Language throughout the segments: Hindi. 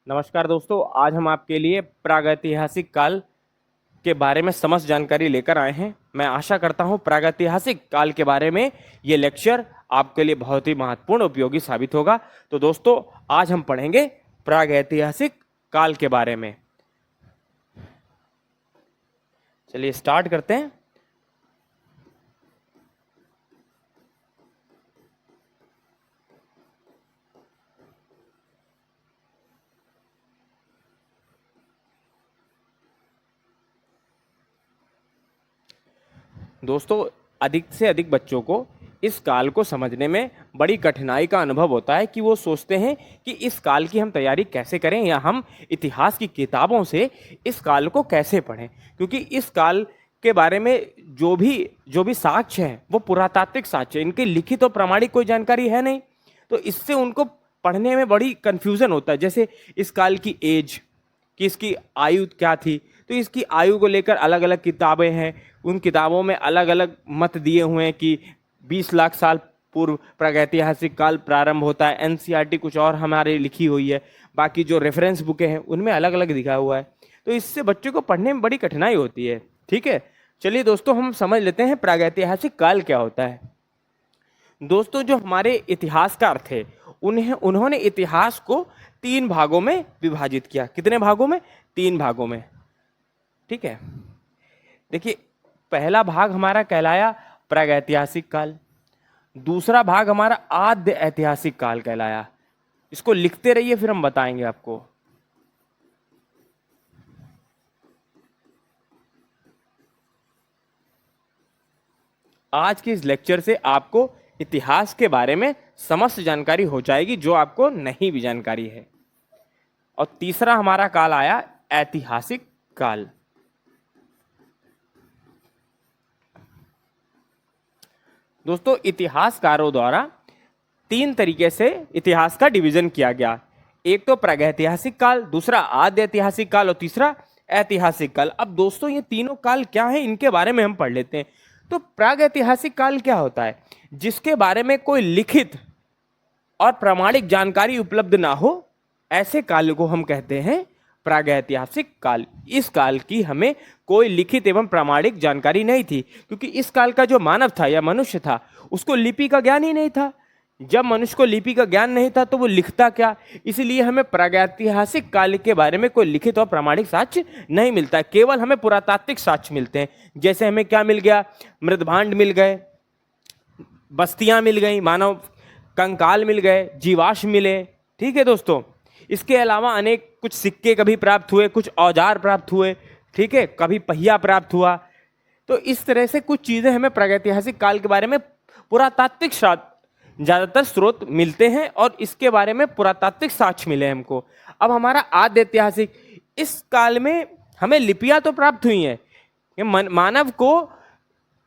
नमस्कार दोस्तों, आज हम आपके लिए प्रागैतिहासिक काल के बारे में समस्त जानकारी लेकर आए हैं। मैं आशा करता हूं प्रागैतिहासिक काल के बारे में ये लेक्चर आपके लिए बहुत ही महत्वपूर्ण उपयोगी साबित होगा। तो दोस्तों, आज हम पढ़ेंगे प्रागैतिहासिक काल के बारे में। चलिए स्टार्ट करते हैं। दोस्तों, अधिक से अधिक बच्चों को इस काल को समझने में बड़ी कठिनाई का अनुभव होता है कि वो सोचते हैं कि इस काल की हम तैयारी कैसे करें या हम इतिहास की किताबों से इस काल को कैसे पढ़ें, क्योंकि इस काल के बारे में जो भी साक्ष्य हैं वो पुरातात्विक साक्ष्य, इनके लिखित और प्रमाणिक कोई जानकारी है नहीं। तो इससे उनको पढ़ने में बड़ी कन्फ्यूजन होता है। जैसे इस काल की एज, कि इसकी आयु क्या थी, तो इसकी आयु को लेकर अलग अलग किताबें हैं। उन किताबों में अलग अलग मत दिए हुए हैं कि 20 लाख साल पूर्व प्रागैतिहासिक काल प्रारंभ होता है। एनसीईआरटी कुछ और हमारे लिखी हुई है, बाकी जो रेफरेंस बुकें हैं उनमें अलग अलग लिखा हुआ है। तो इससे बच्चों को पढ़ने में बड़ी कठिनाई होती है। ठीक है, चलिए दोस्तों, हम समझ लेते हैं प्रागैतिहासिक काल क्या होता है। दोस्तों, जो हमारे इतिहासकार थे उन्होंने इतिहास को 3 भागों में विभाजित किया। कितने भागों में? 3 भागों में। ठीक है, देखिए, पहला भाग हमारा कहलाया प्रागैतिहासिक काल। दूसरा भाग हमारा आद्य ऐतिहासिक काल कहलाया। इसको लिखते रहिए, फिर हम बताएंगे आपको। आज के इस लेक्चर से आपको इतिहास के बारे में समस्त जानकारी हो जाएगी जो आपको नहीं भी जानकारी है। और तीसरा हमारा काल आया ऐतिहासिक काल। दोस्तों, इतिहासकारों द्वारा 3 तरीके से इतिहास का डिवीजन किया गया। एक तो प्रागैतिहासिक काल, दूसरा आद्य ऐतिहासिक काल और तीसरा ऐतिहासिक काल। अब दोस्तों, ये तीनों काल क्या है, इनके बारे में हम पढ़ लेते हैं। तो प्रागैतिहासिक काल क्या होता है? जिसके बारे में कोई लिखित और प्रामाणिक जानकारी उपलब्ध ना हो, ऐसे काल को हम कहते हैं प्रागैतिहासिक काल। इस काल की हमें कोई लिखित एवं प्रामाणिक जानकारी नहीं थी, क्योंकि इस काल का जो मानव था या मनुष्य था उसको लिपि का ज्ञान ही नहीं था। जब मनुष्य को लिपि का ज्ञान नहीं था तो वो लिखता क्या? इसलिए हमें प्रागैतिहासिक काल के बारे में कोई लिखित और प्रामाणिक साक्ष्य नहीं मिलता है, केवल हमें पुरातात्विक साक्ष्य मिलते हैं। जैसे हमें क्या मिल गया? मृदभांड मिल गए, बस्तियां मिल गई, मानव कंकाल मिल गए, जीवाश्म मिले। ठीक है दोस्तों, इसके अलावा अनेक कुछ सिक्के कभी प्राप्त हुए, कुछ औजार प्राप्त हुए। ठीक है, कभी पहिया प्राप्त हुआ। तो इस तरह से कुछ चीजें हमें प्रागैतिहासिक काल के बारे में पुरातात्विक ज्यादातर स्रोत मिलते हैं और इसके बारे में पुरातात्विक साक्ष्य मिले हमको। अब हमारा आद्य ऐतिहासिक, इस काल में हमें लिपियां तो प्राप्त हुई हैं। मानव को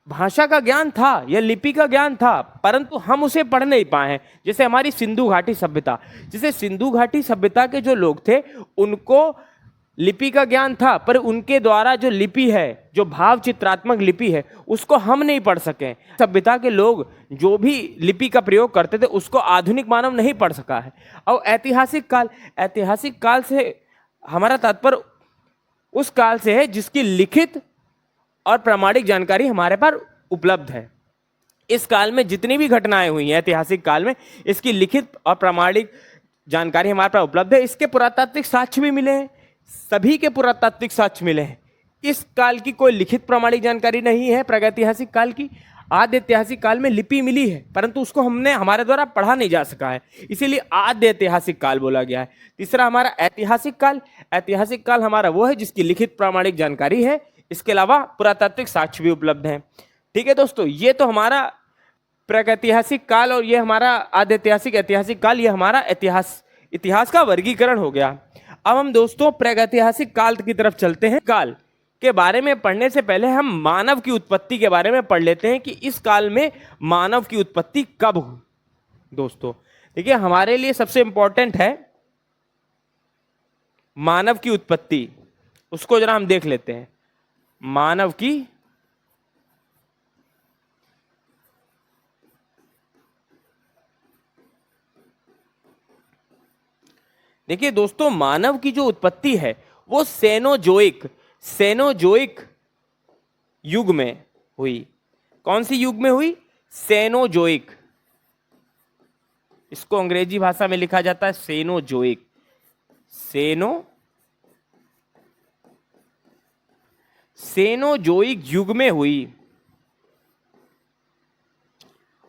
भाषा का ज्ञान था या लिपि का ज्ञान था, परंतु हम उसे पढ़ नहीं पाए हैं। जैसे हमारी सिंधु घाटी सभ्यता, जैसे सिंधु घाटी सभ्यता के जो लोग थे उनको लिपि का ज्ञान था, पर उनके द्वारा जो लिपि है, जो भाव चित्रात्मक लिपि है, उसको हम नहीं पढ़ सके। सभ्यता के लोग जो भी लिपि का प्रयोग करते थे उसको आधुनिक मानव नहीं पढ़ सका है। और ऐतिहासिक काल, ऐतिहासिक काल से हमारा तात्पर्य उस काल से है जिसकी लिखित और प्रामाणिक जानकारी हमारे पास उपलब्ध है। इस काल में जितनी भी घटनाएं हुई हैं ऐतिहासिक काल में, इसकी लिखित और प्रामाणिक जानकारी हमारे पास उपलब्ध है। इसके पुरातात्विक साक्ष्य भी मिले हैं, सभी के पुरातात्विक साक्ष्य मिले हैं। इस काल की कोई लिखित प्रामाणिक जानकारी नहीं है प्रागैतिहासिक काल की। आद्य ऐतिहासिक काल में लिपि मिली है, परंतु उसको हमारे द्वारा पढ़ा नहीं जा सका है, इसीलिए आद्य ऐतिहासिक काल बोला गया है। तीसरा हमारा ऐतिहासिक काल। ऐतिहासिक काल हमारा वो है जिसकी लिखित प्रामाणिक जानकारी है, इसके अलावा पुरातात्विक साक्ष्य भी उपलब्ध हैं। ठीक है दोस्तों, ये तो हमारा प्रागैतिहासिक काल और ये हमारा आद्य ऐतिहासिक ऐतिहासिक काल, ये हमारा इतिहास का वर्गीकरण हो गया। अब हम दोस्तों प्रागैतिहासिक काल की तरफ चलते हैं। काल के बारे में पढ़ने से पहले हम मानव की उत्पत्ति के बारे में पढ़ लेते हैं कि इस काल में मानव की उत्पत्ति कब हुई। दोस्तों देखिए, हमारे लिए सबसे इंपॉर्टेंट है मानव की उत्पत्ति, उसको जरा हम देख लेते हैं। मानव की देखिए दोस्तों, मानव की जो उत्पत्ति है वो सेनोजोइक युग में हुई। कौन सी युग में हुई? सेनोजोइक। इसको अंग्रेजी भाषा में लिखा जाता है सेनोजोइक। सेनोजोइक युग में हुई।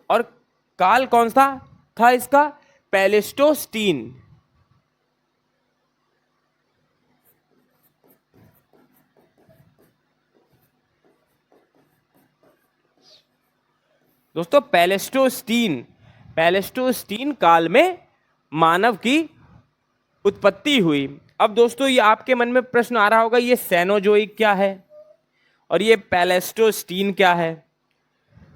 और काल कौन सा था इसका? पैलेस्टोस्टीन। दोस्तों पैलेस्टोस्टीन काल में मानव की उत्पत्ति हुई। अब दोस्तों ये आपके मन में प्रश्न आ रहा होगा, ये सेनोजोइक क्या है और ये पैलेस्टोस्टीन क्या है?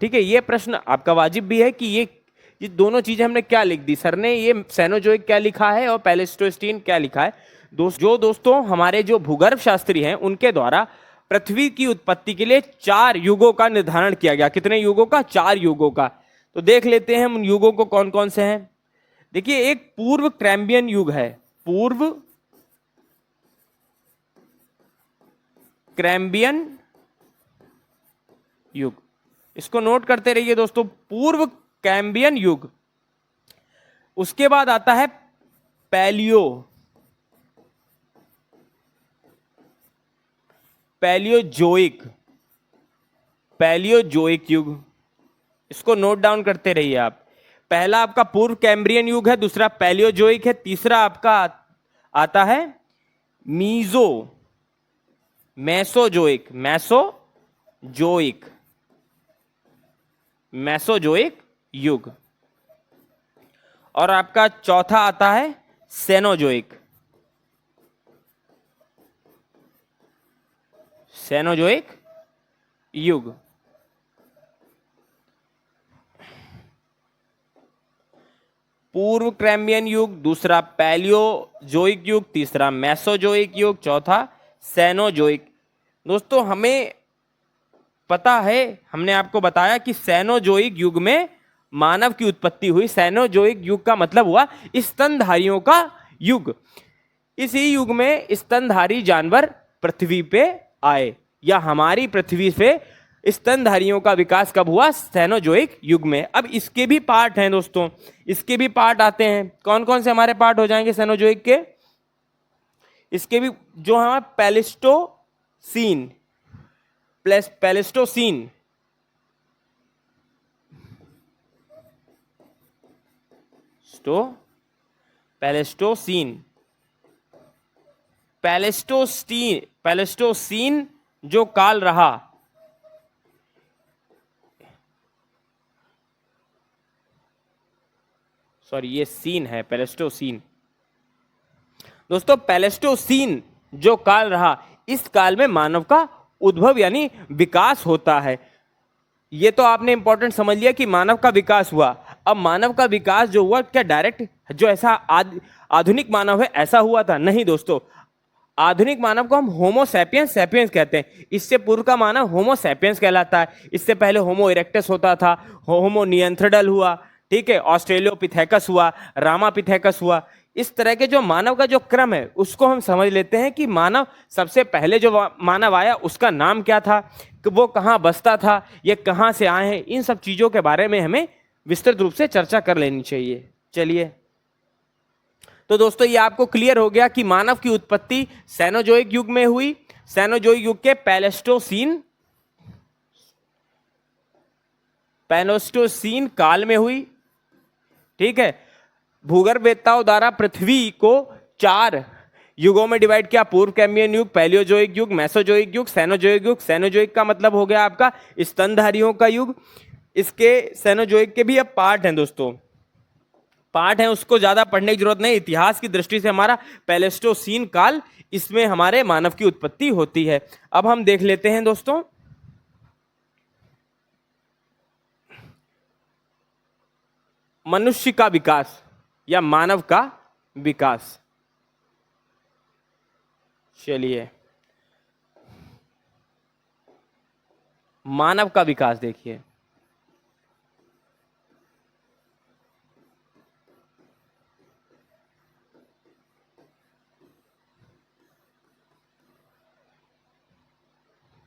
ठीक है, ये प्रश्न आपका वाजिब भी है कि ये दोनों चीजें हमने क्या लिख दी सर ने, ये सेनोजोइक क्या लिखा है और पैलेस्टोस्टीन क्या लिखा है। दोस्तों हमारे जो भूगर्भ शास्त्री हैं उनके द्वारा पृथ्वी की उत्पत्ति के लिए 4 युगों का निर्धारण किया गया। कितने युगों का? 4 युगों का। तो देख लेते हैं उन युगों को कौन कौन से हैं। देखिए, एक पूर्व कैम्ब्रियन युग है, पूर्व कैम्ब्रियन युग। इसको नोट करते रहिए दोस्तों, पूर्व कैम्ब्रियन युग। उसके बाद आता है पैलियोजोइक युग। इसको नोट डाउन करते रहिए आप। पहला आपका पूर्व कैम्ब्रियन युग है, दूसरा पैलियोजोइक है, तीसरा आपका आता है मैसोजोइक युग। और आपका चौथा आता है सेनोजोइक युग। पूर्व कैम्ब्रियन युग, दूसरा पैलियोजोइक युग, तीसरा मैसोजोइक युग, चौथा सेनोजोइक। दोस्तों हमें पता है, हमने आपको बताया कि सेनोजोइक युग में मानव की उत्पत्ति हुई। सेनोजोइक युग का मतलब हुआ स्तनधारियों का युग। इसी युग में स्तनधारी जानवर पृथ्वी पे आए, या हमारी पृथ्वी से स्तनधारियों का विकास कब हुआ? सेनोजोइक युग में। अब इसके भी पार्ट हैं दोस्तों, इसके भी पार्ट आते हैं। कौन कौन से हमारे पार्ट हो जाएंगे सेनोजोइक के? इसके भी जो हमारा पैलेस्टोसीन पैलेस्टोसीन जो काल रहा, सॉरी ये सीन है, पैलेस्टोसीन। दोस्तों पैलेस्टोसीन जो काल रहा, इस काल में मानव का उद्भव यानी विकास होता है। ये तो आपने इंपॉर्टेंट समझ लिया कि मानव का विकास हुआ। अब मानव का विकास जो हुआ, क्या डायरेक्ट जो ऐसा आधुनिक मानव है ऐसा हुआ था? नहीं दोस्तों, आधुनिक मानव को हम होमो सैपियंस कहते हैं। इससे पूर्व का मानव होमो सैपियंस कहलाता है। इससे पहले होमो इरेक्टस होता था, होमो निएंथ्रडल हुआ, ठीक है, ऑस्ट्रेलियोपिथेकस हुआ, रामापिथेकस हुआ। इस तरह के जो मानव का जो क्रम है उसको हम समझ लेते हैं कि मानव सबसे पहले जो मानव आया उसका नाम क्या था, कि वो कहाँ बसता था, ये कहाँ से आए हैं। इन सब चीजों के बारे में हमें विस्तृत रूप से चर्चा कर लेनी चाहिए। चलिए, तो दोस्तों ये आपको क्लियर हो गया कि मानव की उत्पत्ति सेनोजोइक युग में हुई। सेनोजोइक युग के पैलेस्टोसीन काल में हुई। ठीक है, भूगर्भवेत्ताओं द्वारा पृथ्वी को 4 युगों में डिवाइड किया, पूर्व कैम्ब्रियन युग, पैलियोजोइक युग, मैसोजोइक युग, सेनोजोइक युग। सेनोजोइक का मतलब हो गया आपका स्तनधारियों का युग। इसके सेनोजोइक के भी अब पार्ट हैं दोस्तों, पार्ट है, उसको ज्यादा पढ़ने की जरूरत नहीं। इतिहास की दृष्टि से हमारा पैलेस्टोसीन काल, इसमें हमारे मानव की उत्पत्ति होती है। अब हम देख लेते हैं दोस्तों मनुष्य का विकास या मानव का विकास। चलिए, मानव का विकास देखिए।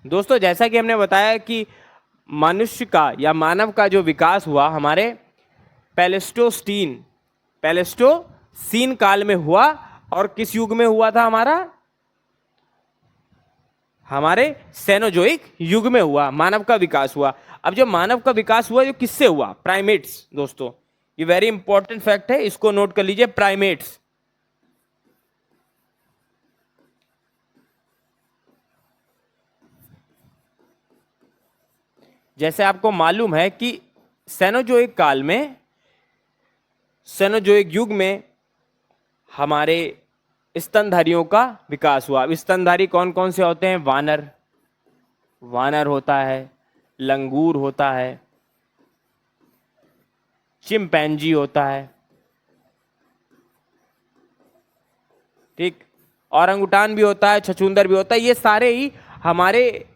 दोस्तों जैसा कि हमने बताया कि मनुष्य का या मानव का जो विकास हुआ हमारे पैलेस्टोसीन काल में हुआ, और किस युग में हुआ था? हमारे सेनोजोइक युग में हुआ मानव का विकास हुआ। अब जो मानव का विकास हुआ, जो किससे हुआ? प्राइमेट्स। दोस्तों ये वेरी इंपॉर्टेंट फैक्ट है, इसको नोट कर लीजिए, प्राइमेट्स। जैसे आपको मालूम है कि सेनोजोइक काल में, सेनोजोइक युग में हमारे स्तनधारियों का विकास हुआ। स्तनधारी कौन कौन से होते हैं? वानर, वानर होता है, लंगूर होता है, चिंपैंजी होता है, ठीक, औरंगुटान भी होता है, छछूंदर भी होता है। ये सारे ही हमारे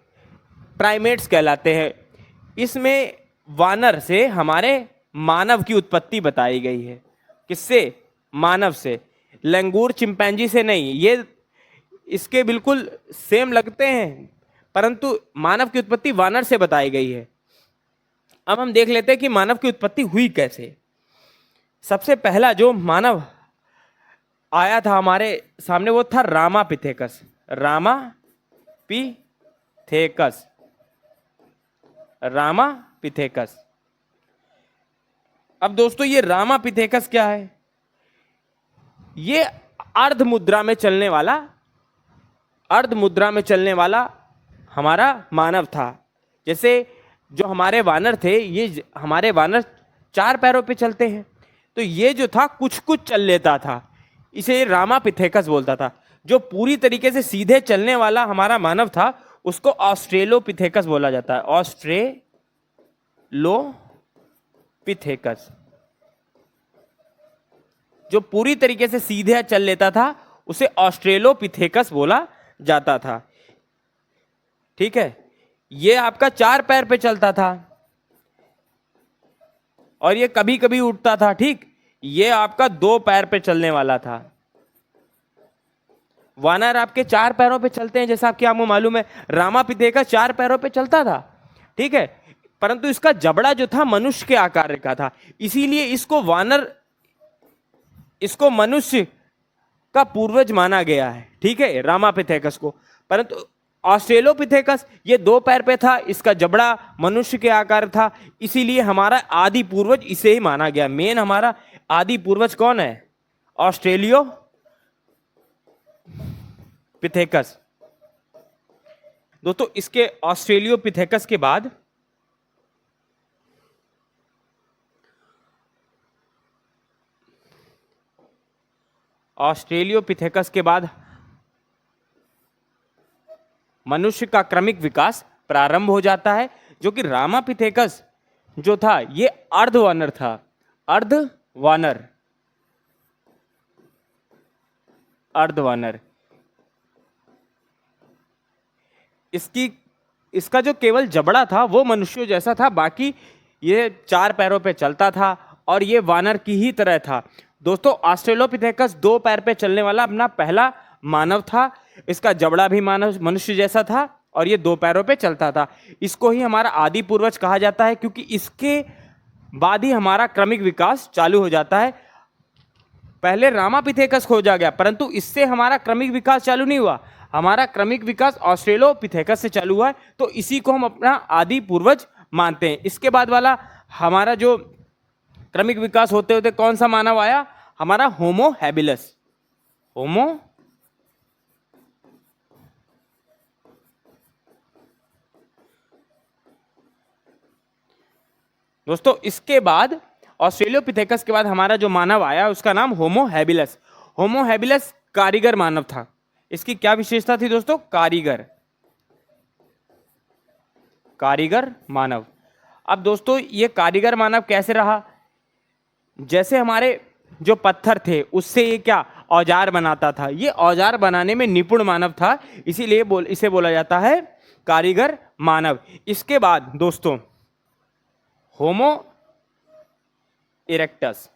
प्राइमेट्स कहलाते हैं। इसमें वानर से हमारे मानव की उत्पत्ति बताई गई है। किससे? मानव से। लंगूर चिंपैंजी से नहीं। ये इसके बिल्कुल सेम लगते हैं, परंतु मानव की उत्पत्ति वानर से बताई गई है। अब हम देख लेते हैं कि मानव की उत्पत्ति हुई कैसे। सबसे पहला जो मानव आया था हमारे सामने वो था रामापिथेकस। Ramapithecus, Ramapithecus. अब दोस्तों ये रामापिथेकस क्या है? ये अर्ध मुद्रा में चलने वाला, अर्ध मुद्रा में चलने वाला हमारा मानव था। जैसे जो हमारे वानर थे, ये हमारे वानर 4 पैरों पे चलते हैं, तो ये जो था कुछ कुछ चल लेता था, इसे रामापिथेकस बोलता था। जो पूरी तरीके से सीधे चलने वाला हमारा मानव था उसको ऑस्ट्रेलोपिथेकस बोला जाता है। ऑस्ट्रेलोपिथेकस। जो पूरी तरीके से सीधे चल लेता था उसे ऑस्ट्रेलोपिथेकस बोला जाता था। ठीक है, ये आपका 4 पैर पे चलता था और ये कभी कभी उठता था। ठीक, ये आपका 2 पैर पे चलने वाला था। वानर आपके 4 पैरों पे चलते हैं, जैसा आपको मालूम है। रामापिथेकस 4 पैरों पे चलता था, ठीक है, परंतु इसका जबड़ा जो था मनुष्य के आकार का था, इसीलिए इसको मनुष्य का पूर्वज माना गया है। ठीक है, रामापिथेकस को। परंतु ऑस्ट्रेलोपिथेकस ये 2 पैर पे था, इसका जबड़ा मनुष्य के आकार था, इसीलिए हमारा आदि पूर्वज इसे ही माना गया। मेन हमारा आदि पूर्वज कौन है? ऑस्ट्रेलियोपिथेकस। दोस्तों इसके ऑस्ट्रेलियोपिथेकस के बाद मनुष्य का क्रमिक विकास प्रारंभ हो जाता है, जो कि रामापिथेकस जो था ये अर्धवानर था। अर्धवानर, अर्धवानर। इसका जो केवल जबड़ा था वो मनुष्य जैसा था, बाकी ये 4 पैरों पे चलता था और ये वानर की ही तरह था। दोस्तों ऑस्ट्रेलोपिथेकस 2 पैर पे चलने वाला अपना पहला मानव था। इसका जबड़ा भी मनुष्य जैसा था और ये 2 पैरों पे चलता था। इसको ही हमारा आदि पूर्वज कहा जाता है, क्योंकि इसके बाद ही हमारा क्रमिक विकास चालू हो जाता है। पहले रामापिथेकस खोजा गया, परंतु इससे हमारा क्रमिक विकास चालू नहीं हुआ। हमारा क्रमिक विकास ऑस्ट्रेलोपिथेकस से चालू हुआ है, तो इसी को हम अपना आदि पूर्वज मानते हैं। इसके बाद वाला हमारा जो क्रमिक विकास होते होते कौन सा मानव आया? हमारा होमो हैबिलस। दोस्तों इसके बाद ऑस्ट्रेलियोपिथेकस के बाद हमारा जो मानव आया उसका नाम होमो हैबिलस। होमो हैबिलस कारीगर मानव था। इसकी क्या विशेषता थी दोस्तों? कारीगर मानव। अब दोस्तों ये कारीगर मानव कैसे रहा? जैसे हमारे जो पत्थर थे उससे ये क्या औजार बनाता था, ये औजार बनाने में निपुण मानव था, इसीलिए इसे बोला जाता है कारीगर मानव। इसके बाद दोस्तों होमो इरेक्टस।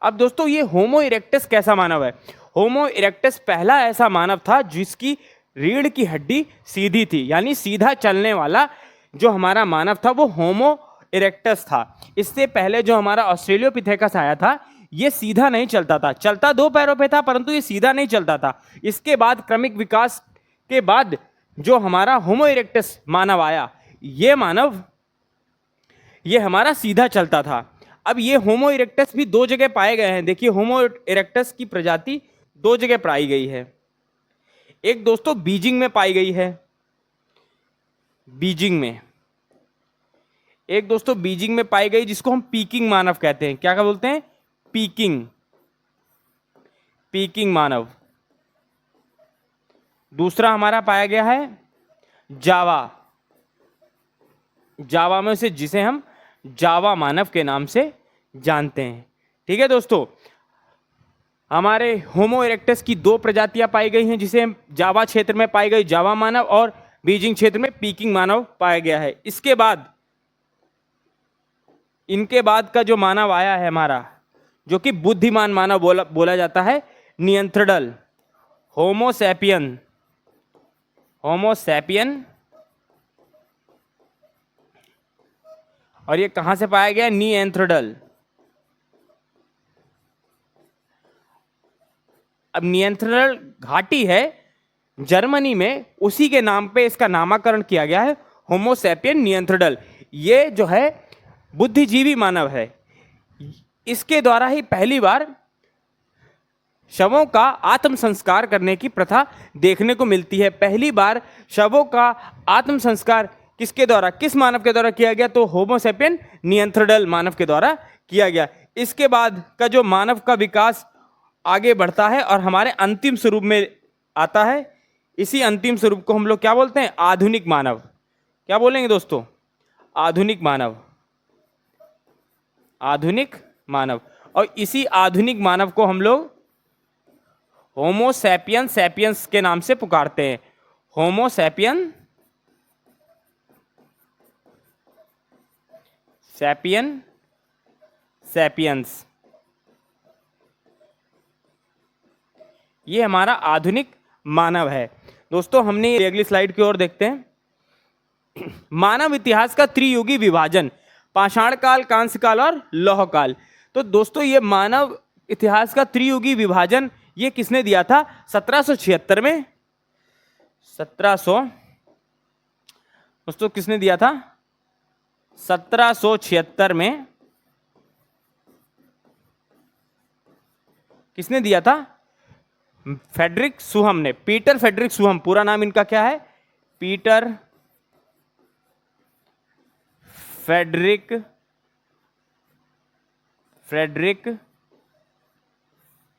अब दोस्तों ये होमो इरेक्टस कैसा मानव है? होमो इरेक्टस पहला ऐसा मानव था जिसकी रीढ़ की हड्डी सीधी थी, यानी सीधा चलने वाला जो हमारा मानव था वो होमो इरेक्टस था। इससे पहले जो हमारा ऑस्ट्रेलियोपिथेकस आया था ये सीधा नहीं चलता था, चलता दो पैरों पे था परंतु ये सीधा नहीं चलता था। इसके बाद क्रमिक विकास के बाद जो हमारा होमो इरेक्टस मानव आया, ये मानव ये हमारा सीधा चलता था। अब ये होमो इरेक्टस भी दो जगह पाए गए हैं। देखिए होमो इरेक्टस की प्रजाति दो जगह पाई गई है। एक दोस्तों बीजिंग में पाई गई है, बीजिंग में। एक दोस्तों बीजिंग में पाई गई जिसको हम पीकिंग मानव कहते हैं। क्या बोलते हैं? पीकिंग, पीकिंग मानव। दूसरा हमारा पाया गया है जावा, जावा में से जिसे हम जावा मानव के नाम से जानते हैं। ठीक है दोस्तों, हमारे होमो इरेक्टस की दो प्रजातियां पाई गई हैं, जिसे जावा क्षेत्र में पाई गई जावा मानव और बीजिंग क्षेत्र में पीकिंग मानव पाया गया है। इसके बाद इनके बाद का जो मानव आया है हमारा, जो कि बुद्धिमान मानव बोला जाता है, नियंत्रणल, होमो सैपियन, होमो सैपियन। और ये कहां से पाया गया? नियंत्रणल। अब नियंत्रणल घाटी है जर्मनी में, उसी के नाम पे इसका नामकरण किया गया है, होमो सैपियन नियंत्रणल। ये जो है बुद्धिजीवी मानव है। इसके द्वारा ही पहली बार शवों का आत्म संस्कार करने की प्रथा देखने को मिलती है। पहली बार शवों का आत्म संस्कार किसके द्वारा, किस मानव के द्वारा किया गया? तो होमो सैपियन नियंत्रणल मानव के द्वारा किया गया। इसके बाद का जो मानव का विकास आगे बढ़ता है और हमारे अंतिम स्वरूप में आता है, इसी अंतिम स्वरूप को हम लोग क्या बोलते हैं? आधुनिक मानव। क्या बोलेंगे दोस्तों? आधुनिक मानव, आधुनिक मानव। और इसी आधुनिक मानव को हम लोग होमो सैपियन सैपियंस के नाम से पुकारते हैं। होमो सैपियन सैपियन सैपियंस, ये हमारा आधुनिक मानव है। दोस्तों हमने अगली स्लाइड की ओर देखते हैं। मानव इतिहास का त्रियुगी विभाजन, पाषाण काल, कांस्य काल और लौह काल। तो दोस्तों ये मानव इतिहास का त्रियुगी विभाजन ये किसने दिया था? 1776 में। 1700 दोस्तों किसने दिया था? 1776 में किसने दिया था? फेडरिक सुहम ने, पीटर फेडरिक सुहम। पूरा नाम इनका क्या है? Peter Frederick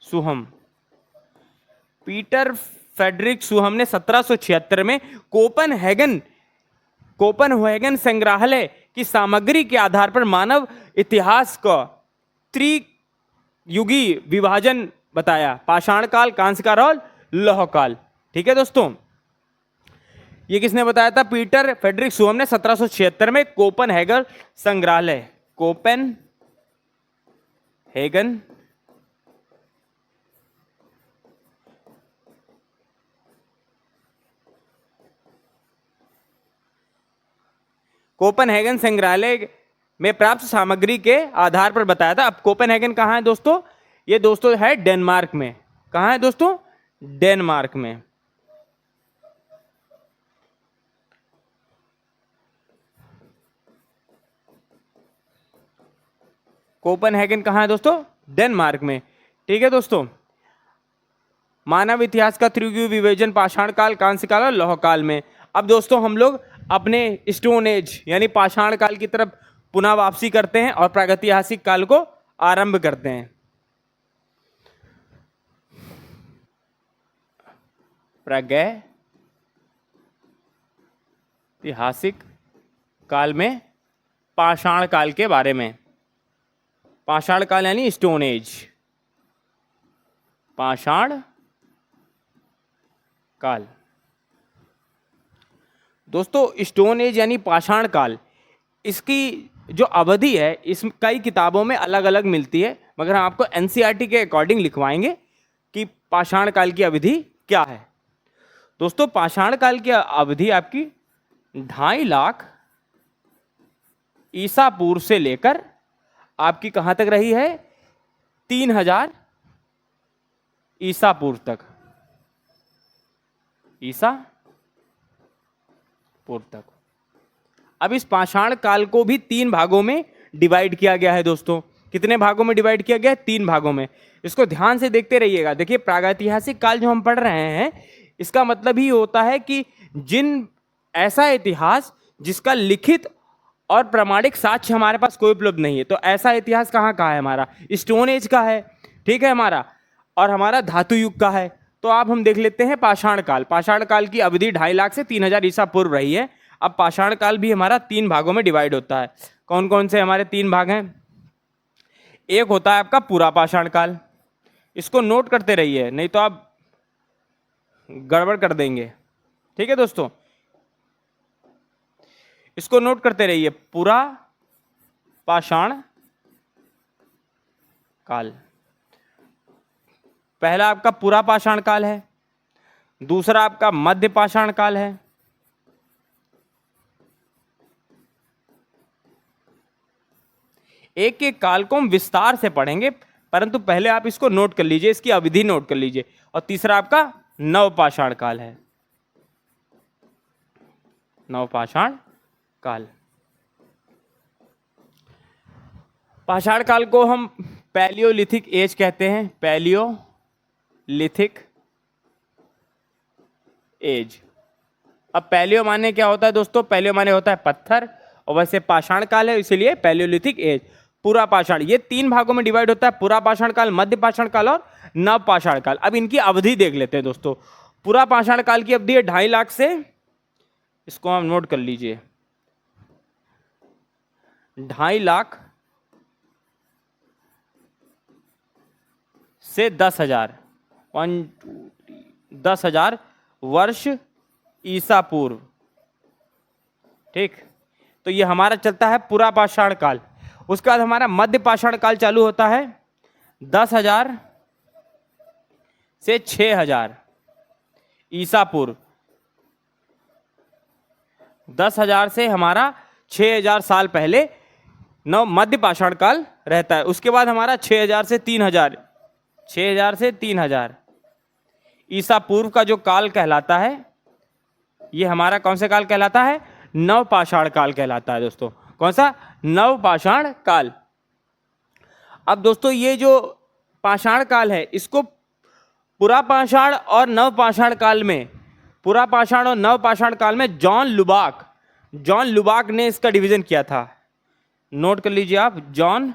Suhm. Peter Frederick Suhm ने 1776 में कोपनहेगन संग्रहालय की सामग्री के आधार पर मानव इतिहास का त्रियुगी विभाजन बताया, पाषाण काल, कांस्य काल और लौह काल। ठीक है दोस्तों, ये किसने बताया था? पीटर फेडरिक सुहम ने 1776 में कोपनहेगन संग्रहालय, कोपनहेगन संग्रहालय में प्राप्त सामग्री के आधार पर बताया था। अब कोपनहेगन कहाँ है दोस्तों? ये दोस्तों है डेनमार्क में। कहाँ है दोस्तों? डेनमार्क में। कोपनहेगन कहाँ है दोस्तों? डेनमार्क में। ठीक है दोस्तों, मानव इतिहास का त्रियुगी विभाजन पाषाण काल, कांस्य काल और लौह काल में। अब दोस्तों हम लोग अपने स्टोन एज यानी पाषाण काल की तरफ पुनः वापसी करते हैं और प्रागैतिहासिक काल को आरंभ करते हैं। प्रागैतिहासिक काल में पाषाण काल के बारे में। पाषाण काल यानी स्टोन एज, पाषाण काल। दोस्तों स्टोन एज यानी पाषाण काल, इसकी जो अवधि है इस कई किताबों में अलग अलग मिलती है। मगर हम आपको एनसीईआरटी के अकॉर्डिंग लिखवाएंगे कि पाषाण काल की अवधि क्या है। दोस्तों पाषाण काल की अवधि आपकी 2.5 लाख ईसा पूर्व से लेकर आपकी कहां तक रही है, 3000 ईसा पूर्व तक, ईसा पूर्व तक। अब इस पाषाण काल को भी 3 भागों में डिवाइड किया गया है दोस्तों। कितने भागों में डिवाइड किया गया है? 3 भागों में। इसको ध्यान से देखते रहिएगा। देखिए प्रागैतिहासिक काल जो हम पढ़ रहे हैं इसका मतलब ही होता है कि जिन ऐसा इतिहास जिसका लिखित और प्रमाणिक साक्ष्य हमारे पास कोई उपलब्ध नहीं है। तो ऐसा इतिहास कहाँ का है हमारा? स्टोन एज का है, ठीक है हमारा, और हमारा धातु युग का है। तो आप हम देख लेते हैं पाषाण काल। पाषाण काल की अवधि 2.5 लाख से 3000 ईसा पूर्व रही है। अब पाषाण काल भी हमारा 3 भागों में डिवाइड होता है। कौन कौन से हमारे 3 भाग हैं? एक होता है आपका पूरा पाषाण काल, इसको नोट करते रहिए नहीं तो आप गड़बड़ कर देंगे, ठीक है दोस्तों, इसको नोट करते रहिए। पूरा पाषाण काल, पहला आपका पूरा पाषाण काल है, दूसरा आपका मध्य पाषाण काल है, एक एक काल को हम विस्तार से पढ़ेंगे, परंतु पहले आप इसको नोट कर लीजिए, इसकी अवधि नोट कर लीजिए। और तीसरा आपका नवपाषाण काल है, नवपाषाण काल। पाषाण काल को हम पैलियोलिथिक एज कहते हैं, पैलियोलिथिक एज। अब पैलियो माने क्या होता है दोस्तों? पैलियो माने होता है पत्थर, और वैसे पाषाण काल है इसीलिए पैलियोलिथिक एज। पूरा पाषाण, ये 3 भागों में डिवाइड होता है, पूरा पाषाण काल, मध्य पाषाण काल और नव पाषाण काल। अब इनकी अवधि देख लेते हैं दोस्तों। पूरा पाषाण काल की अवधि है 2.5 लाख से, इसको हम नोट कर लीजिए, 2.5 लाख से 10,000, 10,000 वर्ष ईसा पूर्व, ठीक। तो ये हमारा चलता है पूरा पाषाण काल। उसके बाद हमारा मध्य पाषाण काल चालू होता है 10,000 से 6,000 ईसा पूर्व। 10,000 से हमारा 6,000 साल पहले नव मध्य पाषाण काल रहता है। उसके बाद हमारा 6,000 से 3,000, 6,000 से 3,000 ईसा पूर्व का जो काल कहलाता है, ये हमारा कौन सा काल कहलाता है? नवपाषाण काल कहलाता है दोस्तों। कौन सा? नवपाषाण काल। अब दोस्तों ये जो पाषाण काल है इसको पुरा पाषाण और नवपाषाण काल में, पुरा पाषाण और नवपाषाण काल में जॉन लुबाक ने इसका डिवीजन किया था। नोट कर लीजिए आप, जॉन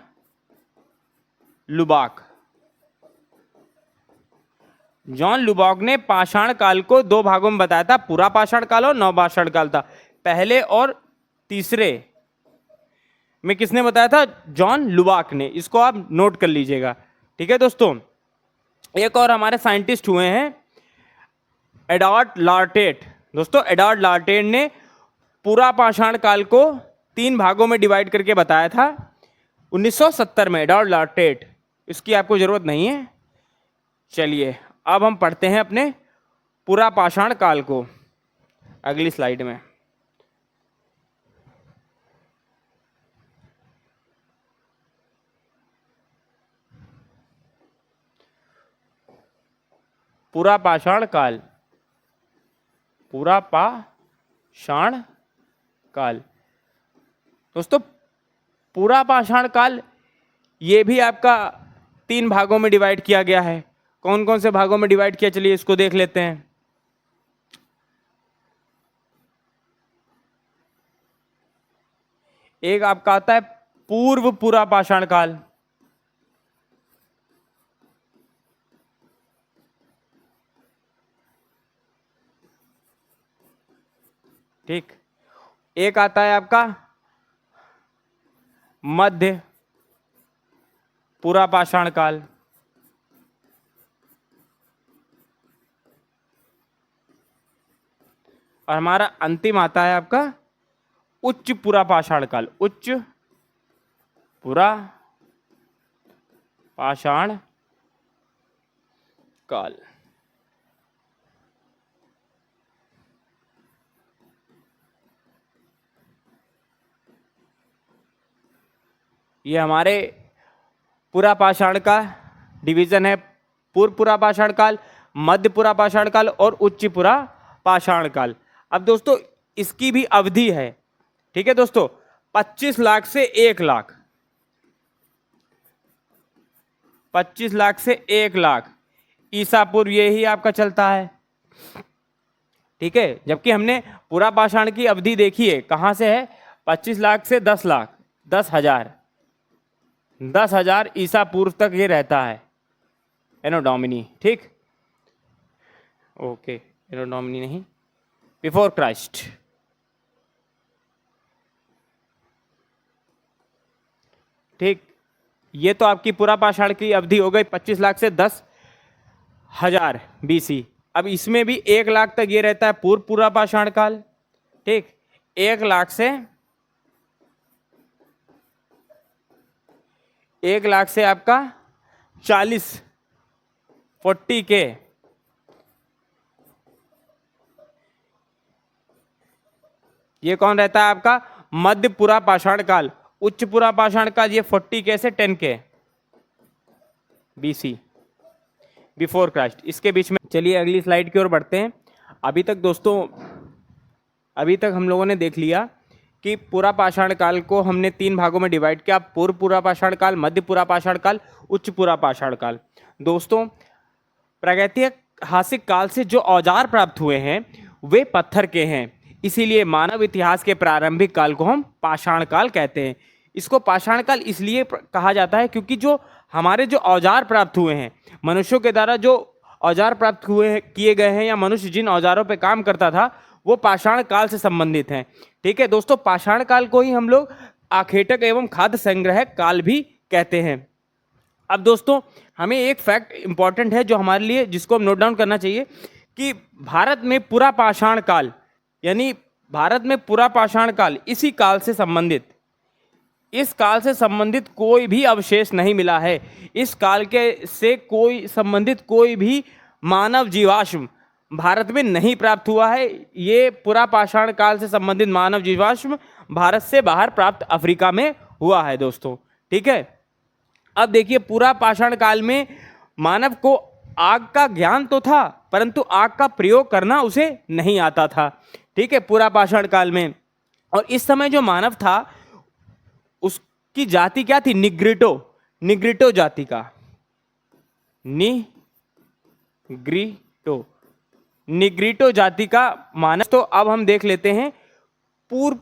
लुबाक ने पाषाण काल को 2 भागों में बताया था, पूरा पाषाण काल और नवपाषाण काल था। पहले और तीसरे में किसने बताया था? जॉन लुबाक ने। इसको आप नोट कर लीजिएगा, ठीक है दोस्तों। एक और हमारे साइंटिस्ट हुए हैं एडवर्ड लार्टेट। दोस्तों एडवर्ड लार्टेट ने पूरा पाषाण काल को 3 भागों में डिवाइड करके बताया था 1970 में, एडवर्ड लार्टेट। इसकी आपको जरूरत नहीं है। चलिए अब हम पढ़ते हैं अपने पूरा पाषाण काल को अगली स्लाइड में। पूरा पाषाण काल, पूरा पाषाण काल। दोस्तों पूरा पाषाण काल ये भी आपका 3 भागों में डिवाइड किया गया है। कौन कौन से भागों में डिवाइड किया, चलिए इसको देख लेते हैं। एक आपका आता है पूर्व पूरा पाषाण काल, ठीक। एक आता है आपका मध्य पूरा पाषाण काल, और हमारा अंतिम आता है आपका उच्च पूरा पाषाण काल, उच्च पूरा पाषाण काल। ये हमारे पूरा पाषाण का डिवीजन है। पूर्व पुरा पाषाण काल, मध्य पुरा पाषाण काल और उच्च पुरा पाषाण काल। अब दोस्तों इसकी भी अवधि है, ठीक है दोस्तों, 25 लाख से 1 लाख, 25 लाख से 1 लाख ईसा पूर्व ये ही आपका चलता है, ठीक है। जबकि हमने पूरा पाषाण की अवधि देखी है, कहां से है, 25 लाख से 10 लाख, 10,000 ईसा पूर्व तक ये रहता है, एनो डोमिनी, ठीक, ओके, एनो डोमिनी नहीं, बिफोर क्राइस्ट। ठीक, ये तो आपकी पूरा पाषाण की अवधि हो गई 25 लाख से 10,000 BC। अब इसमें भी 1 लाख तक ये रहता है पूर्व पूरा पाषाण काल, ठीक, 1 लाख से आपका 40 के ये कौन रहता है आपका मध्य पुरा पाषाण काल। उच्च पुरा पाषाण काल ये 40 के से 10 के BC, बिफोर क्राइस्ट, इसके बीच में। चलिए अगली स्लाइड की ओर बढ़ते हैं। अभी तक दोस्तों, अभी तक हम लोगों ने देख लिया कि पूरा पाषाण काल को हमने 3 भागों में डिवाइड किया, पूर्व पूरा पाषाण काल, मध्य पूरा पाषाण काल, उच्च पूरा पाषाण काल। दोस्तों प्रागैतिहासिक काल से जो औजार प्राप्त हुए हैं वे पत्थर के हैं, इसीलिए मानव इतिहास के प्रारंभिक काल को हम पाषाण काल कहते हैं। इसको पाषाण काल इसलिए कहा जाता है क्योंकि जो हमारे जो औजार प्राप्त हुए हैं, मनुष्यों के द्वारा जो औजार प्राप्त हुए हैं, किए गए हैं, या मनुष्य जिन औजारों पे काम करता था वो पाषाण काल से संबंधित हैं, ठीक है दोस्तों। पाषाण काल को ही हम लोग आखेटक एवं खाद्य संग्रह काल भी कहते हैं। अब दोस्तों हमें एक फैक्ट इंपॉर्टेंट है जो हमारे लिए, जिसको हम नोट डाउन करना चाहिए कि भारत में पूरा पाषाण काल, यानी भारत में पूरा पाषाण काल, इसी काल से संबंधित, इस काल से संबंधित कोई भी अवशेष नहीं मिला है। इस काल के से कोई संबंधित कोई भी मानव जीवाश्म भारत में नहीं प्राप्त हुआ है। ये पूरा पाषाण काल से संबंधित मानव जीवाश्म भारत से बाहर प्राप्त अफ्रीका में हुआ है दोस्तों, ठीक है। अब देखिए पूरा पाषाण काल में मानव को आग का ज्ञान तो था, परंतु आग का प्रयोग करना उसे नहीं आता था, ठीक है, पूरा पाषाण काल में। और इस समय जो मानव था उसकी जाति क्या थी, निग्रिटो जाति का, निग्रिटो जाति का मानव। तो अब हम देख लेते हैं पूर्व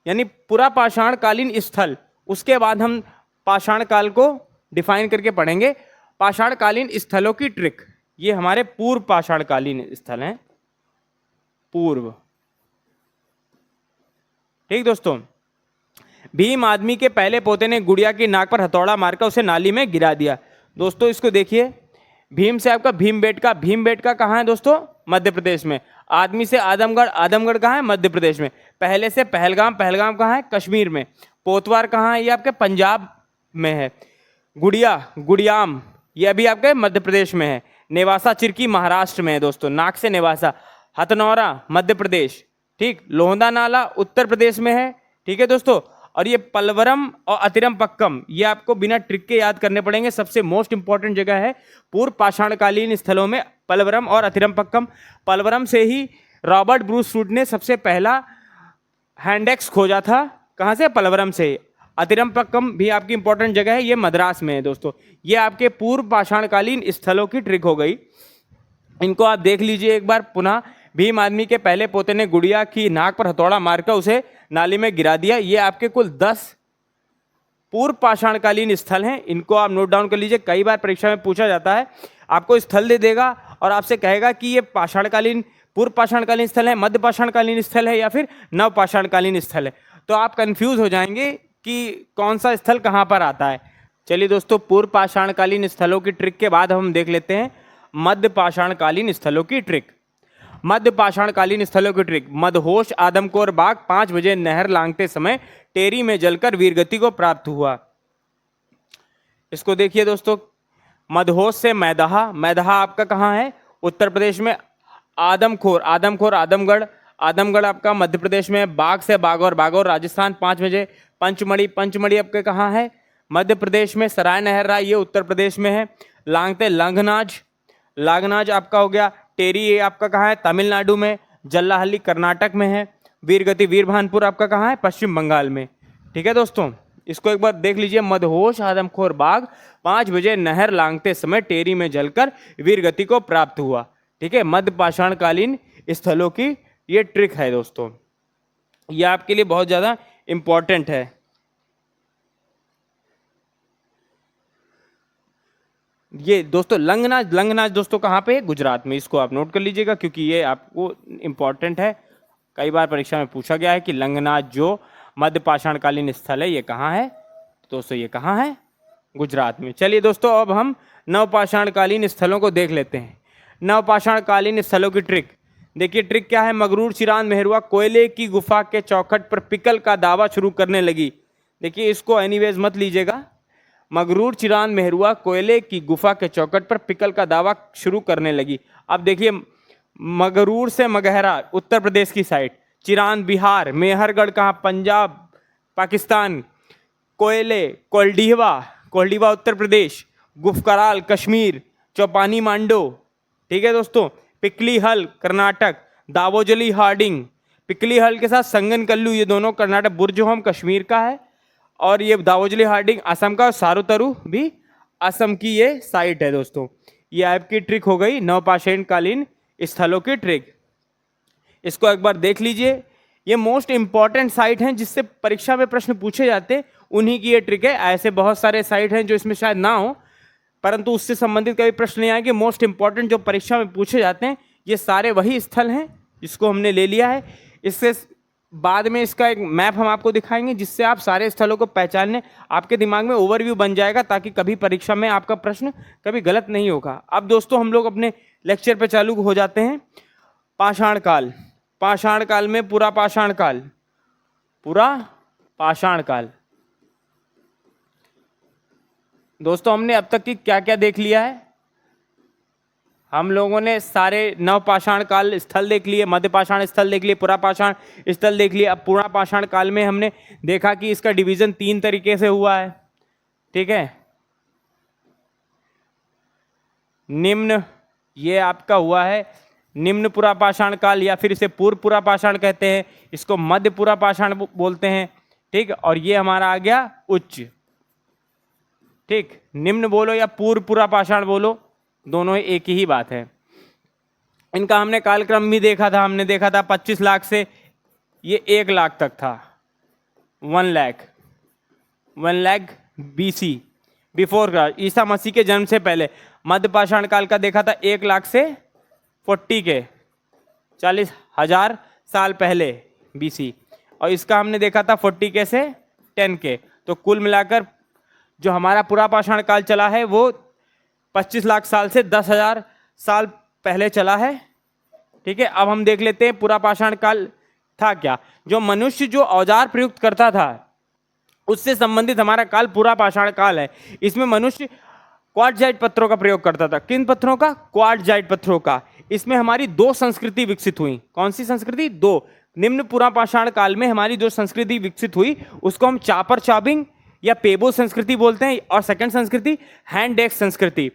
यानी पूरा पाषाण कालीन स्थल, उसके बाद हम पाषाण काल को डिफाइन करके पढ़ेंगे। पाषाण कालीन स्थलों की ट्रिक, ये हमारे पूर्व पाषाण कालीन स्थल हैं, पूर्व, ठीक दोस्तों। भीम आदमी के पहले पोते ने गुड़िया की नाक पर हथौड़ा मारकर उसे नाली में गिरा दिया। दोस्तों इसको देखिए, भीम से आपका भीमबेटका कहाँ है दोस्तों, मध्य प्रदेश में। आदमी से आदमगढ़ कहाँ है, मध्य प्रदेश में। पहले से पहलगाम कहाँ है, कश्मीर में। पोतवार कहाँ है, ये आपके पंजाब में है। गुड़ियाम ये अभी आपके मध्य प्रदेश में है। नेवासा चिरकी महाराष्ट्र में है दोस्तों, नाक से नेवासा। हथनौरा मध्य प्रदेश, ठीक। लोहंदा नाला उत्तर प्रदेश में है, ठीक है दोस्तों। और ये पलवरम और अतिरम पक्कम, ये आपको बिना ट्रिक के याद करने पड़ेंगे। सबसे मोस्ट इंपॉर्टेंट जगह है पूर्व पाषाणकालीन स्थलों में पलवरम और अतिरम पक्कम। पलवरम से ही रॉबर्ट ब्रूस सूट ने सबसे पहला हैंडेक्स खोजा था, कहाँ से, पलवरम से। अतिरम पक्कम भी आपकी इंपॉर्टेंट जगह है, ये मद्रास में है दोस्तों। ये आपके पूर्व पाषाणकालीन स्थलों की ट्रिक हो गई, इनको आप देख लीजिए एक बार पुनः। भीम आदमी के पहले पोते ने गुड़िया की नाक पर हथौड़ा मारकर उसे नाली में गिरा दिया। ये आपके कुल 10 पूर्व पाषाणकालीन स्थल हैं, इनको आप नोट डाउन कर लीजिए। कई बार परीक्षा में पूछा जाता है, आपको स्थल दे देगा और आपसे कहेगा कि ये पाषाणकालीन, पूर्व पाषाणकालीन स्थल है, मध्य पाषाणकालीन स्थल है या फिर नव पाषाणकालीन स्थल है, तो आप कंफ्यूज हो जाएंगे कि कौन सा स्थल कहाँ पर आता है। चलिए दोस्तों, पूर्व पाषाणकालीन स्थलों की ट्रिक के बाद हम देख लेते हैं मध्य पाषाणकालीन स्थलों की ट्रिक। मध्य पाषाणकालीन स्थलों की ट्रिक। मदहोश आदमखोर बाघ 5 बजे नहर लांघते समय टेरी में जलकर वीरगति को प्राप्त हुआ। इसको देखिए दोस्तों, मदहोश से मैदहा, मैदहा आपका कहाँ है? उत्तर प्रदेश में। आदमखोर, आदमखोर आदमगढ़, आदमगढ़ आपका मध्य प्रदेश में। बाग से बागौर, बागौर राजस्थान 5 बजे। पंचमढ़ी, पंचमढ़ी आपके कहाँ है? मध्य प्रदेश में। सराय नहर्रा ये उत्तर प्रदेश में है। लांगते लंघनाज, लांगनाज आपका हो गया। टेरी ये आपका कहाँ है? तमिलनाडु में। जल्लाहल्ली कर्नाटक में है। वीरगति वीरभानपुर आपका कहाँ है? पश्चिम बंगाल में। ठीक है दोस्तों, इसको एक बार देख लीजिए। मदहोश आदमखोर बाग 5 बजे नहर लांघते समय टेरी में जलकर वीरगति को प्राप्त हुआ। ठीक है, मध्य पाषाणकालीन स्थलों की ये ट्रिक है दोस्तों, ये आपके लिए बहुत ज्यादा इंपॉर्टेंट है। ये दोस्तों लंगनाज, लंगनाज दोस्तों कहाँ पे है? गुजरात में। इसको आप नोट कर लीजिएगा क्योंकि ये आपको इंपॉर्टेंट है। कई बार परीक्षा में पूछा गया है कि लंगनाज जो मध्य पाषाणकालीन स्थल है ये कहाँ है? दोस्तों ये कहाँ है? गुजरात में। चलिए दोस्तों, अब हम नवपाषाणकालीन स्थलों को देख लेते हैं। नवपाषाणकालीन स्थलों की ट्रिक देखिए। ट्रिक क्या है? मगरूर, चिरांद, मेहरुआ कोयले की गुफा के चौखट पर पिकल का दावा शुरू करने लगी। देखिए, इसको एनीवेज मत लीजिएगा। मगरूर, चिरांद, मेहरुआ कोयले की गुफा के चौखट पर पिकल का दावा शुरू करने लगी। अब देखिए, मगरूर से मगहरा उत्तर प्रदेश की साइड, चिरांद बिहार, मेहरगढ़ कहाँ? पंजाब पाकिस्तान, कोयले कोल्डिहवा, कोल्डिहवा उत्तर प्रदेश, गुफकराल कश्मीर, चौपानी मांडो। ठीक है दोस्तों, पिकली हल कर्नाटक, दावोजली हार्डिंग, पिकली हल के साथ संगनकल्लू ये दोनों कर्नाटक, बुर्जहोम कश्मीर का है और ये दावोजली हार्डिंग असम का, सारुतरु भी असम की ये साइट है दोस्तों। ये आपकी ट्रिक हो गई नवपाषाणकालीन स्थलों की ट्रिक। इसको एक बार देख लीजिए। ये मोस्ट इंपॉर्टेंट साइट हैं जिससे परीक्षा में प्रश्न पूछे जाते, उन्हीं की ये ट्रिक है। ऐसे बहुत सारे साइट हैं जो इसमें शायद ना हो, परंतु उससे संबंधित कभी प्रश्न नहीं आएंगे। मोस्ट इंपॉर्टेंट जो परीक्षा में पूछे जाते हैं ये सारे वही स्थल हैं जिसको हमने ले लिया है। इससे बाद में इसका एक मैप हम आपको दिखाएंगे जिससे आप सारे स्थलों को पहचानने, आपके दिमाग में ओवरव्यू बन जाएगा ताकि कभी परीक्षा में आपका प्रश्न कभी गलत नहीं होगा। अब दोस्तों हम लोग अपने लेक्चर पे चालू हो जाते हैं। पाषाण काल, पाषाण काल में पूरा पाषाण काल, पूरा पाषाण काल। दोस्तों हमने अब तक की क्या क्या देख लिया है? हम लोगों ने सारे नवपाषाण काल स्थल देख लिए, मध्य पाषाण स्थल देख लिए, पुरा पाषाण स्थल देख लिए। अब पूरा पाषाण काल में हमने देखा कि इसका डिवीजन 3 तरीके से हुआ है। ठीक है, निम्न ये आपका हुआ है निम्न पुरा पाषाण काल, या फिर इसे पूर्व पुरा पाषाण कहते हैं, इसको मध्य पुरा पाषाण बोलते हैं। ठीक, और ये हमारा आ गया उच्च। ठीक, निम्न बोलो या पूर्व पुरा पाषाण बोलो, दोनों एक ही बात है। इनका हमने कालक्रम भी देखा था। हमने देखा था 25 लाख से ये 1 लाख तक था। 1 लाख BC, बिफोर ईसा मसीह के जन्म से पहले। मध्य पाषाण काल का देखा था 1 लाख से 40 के 40,000 साल पहले BC, और इसका हमने देखा था 40 के से 10 के। तो कुल मिलाकर जो हमारा पूरा पाषाण काल चला है वो 25 लाख साल से 10,000 साल पहले चला है। ठीक है, अब हम देख लेते हैं पूरा पाषाण काल था क्या। जो मनुष्य जो औजार प्रयुक्त करता था उससे संबंधित हमारा काल पूरा पाषाण काल है। इसमें मनुष्य क्वार्टजाइट पत्थरों का प्रयोग करता था। किन पत्थरों का? क्वार्टजाइट पत्थरों का। इसमें हमारी 2 संस्कृति विकसित हुई। कौन सी संस्कृति? 2। निम्न पूरा पाषाण काल में हमारी जो संस्कृति विकसित हुई उसको हम चापर चाबिंग या पेबो संस्कृति बोलते हैं, और सेकंड संस्कृति हैंड एक्स संस्कृति।